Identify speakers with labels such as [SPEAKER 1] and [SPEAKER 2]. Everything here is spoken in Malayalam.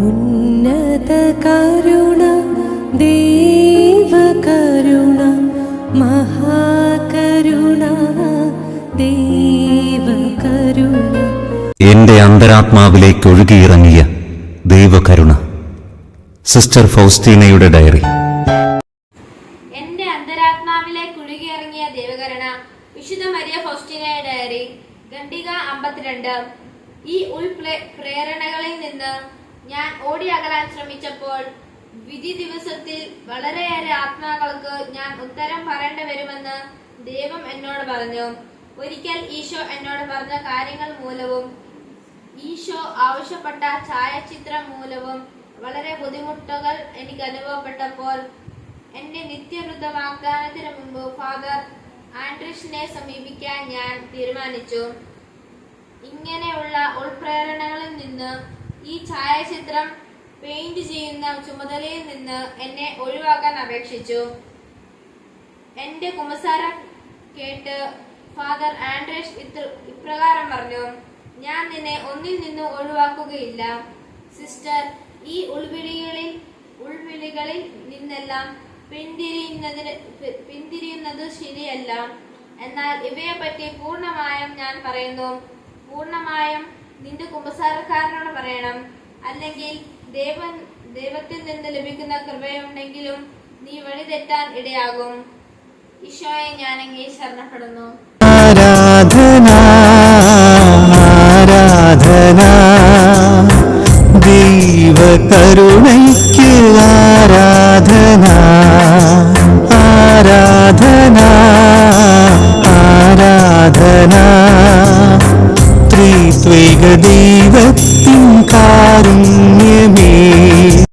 [SPEAKER 1] ഉന്നത കരുണ ദേവകരുണ മഹാകരുണ ദേവകരുണ.
[SPEAKER 2] എന്റെ അന്തരാത്മാവിലേക്ക് ഒഴുകിയിറങ്ങിയ ദൈവകരുണ. Sister ഫൗസ്റ്റീനയുടെ diary.
[SPEAKER 3] എന്റെ അന്തരാത്മാവിലേക്ക് ഒഴുകിയിറങ്ങിയ ദൈവകരുണ. വിശുദ്ധ മരിയ ഫൗസ്റ്റീനയുടെ ഡയറി. ഖണ്ഡിക 52. ഈ പ്രേരണകളിൽ നിന്ന് ഞാൻ ഓടിയകലാൻ ശ്രമിച്ചപ്പോൾ വിധി ദിവസത്തിൽ വളരെയേറെ ആത്മാക്കൾക്ക് ഞാൻ ഉത്തരം പറയേണ്ടി വരുമെന്ന് ദൈവം എന്നോട് പറഞ്ഞു. ഒരിക്കൽ ഈശോ എന്നോട് പറഞ്ഞ കാര്യങ്ങൾ മൂലവും ഈശോ ആവശ്യപ്പെട്ട ഛായാചിത്രം മൂലവും വളരെ ബുദ്ധിമുട്ടുകൾ എനിക്ക് അനുഭവപ്പെട്ടപ്പോൾ എന്റെ നിത്യവൃത്ത വാഗ്ദാനത്തിന് മുമ്പ് ഫാദർ ആൻഡ്രിഷിനെ സമീപിക്കാൻ ഞാൻ തീരുമാനിച്ചു. ഇങ്ങനെയുള്ള ഉൾപ്രേരണകളിൽ നിന്ന് ഈ ഛായാചിത്രം പെയിന്റ് ചെയ്യുന്ന ചുമതലയിൽ നിന്ന് എന്നെ ഒഴിവാക്കാൻ അപേക്ഷിച്ചു. എന്റെ കുമ്പസാരം കേട്ട് ഫാദർ ആൻഡ്രേഷ് ഇപ്രകാരം പറഞ്ഞു: ഞാൻ നിന്നെ ഒന്നിൽ നിന്നും ഒഴിവാക്കുകയില്ല സിസ്റ്റർ. ഈ ഉൾവിളികളിൽ നിന്നെല്ലാം പിന്തിരിയുന്നത് ശരിയല്ല. എന്നാൽ ഇവയെ പറ്റി പൂർണ്ണമായും ഞാൻ പറയുന്നു. പൂർണ്ണമായും നിന്റെ കുമ്പസാരക്കാരനോട് പറയണം. അല്ലെങ്കിൽ ദൈവത്തിൽ നിന്ന് ലഭിക്കുന്ന കൃപയുണ്ടെങ്കിലും നീ വഴി തെറ്റാൻ ഇടയാകും. ഈശോയെ ഞാൻ അങ്ങേ ശരണപ്പെടുന്നു.
[SPEAKER 4] ആരാധന ആരാധന ദൈവകരുണയ്ക്ക് ആരാധന ആരാധന ആരാധന ത്രിത്വൈക ദൈവ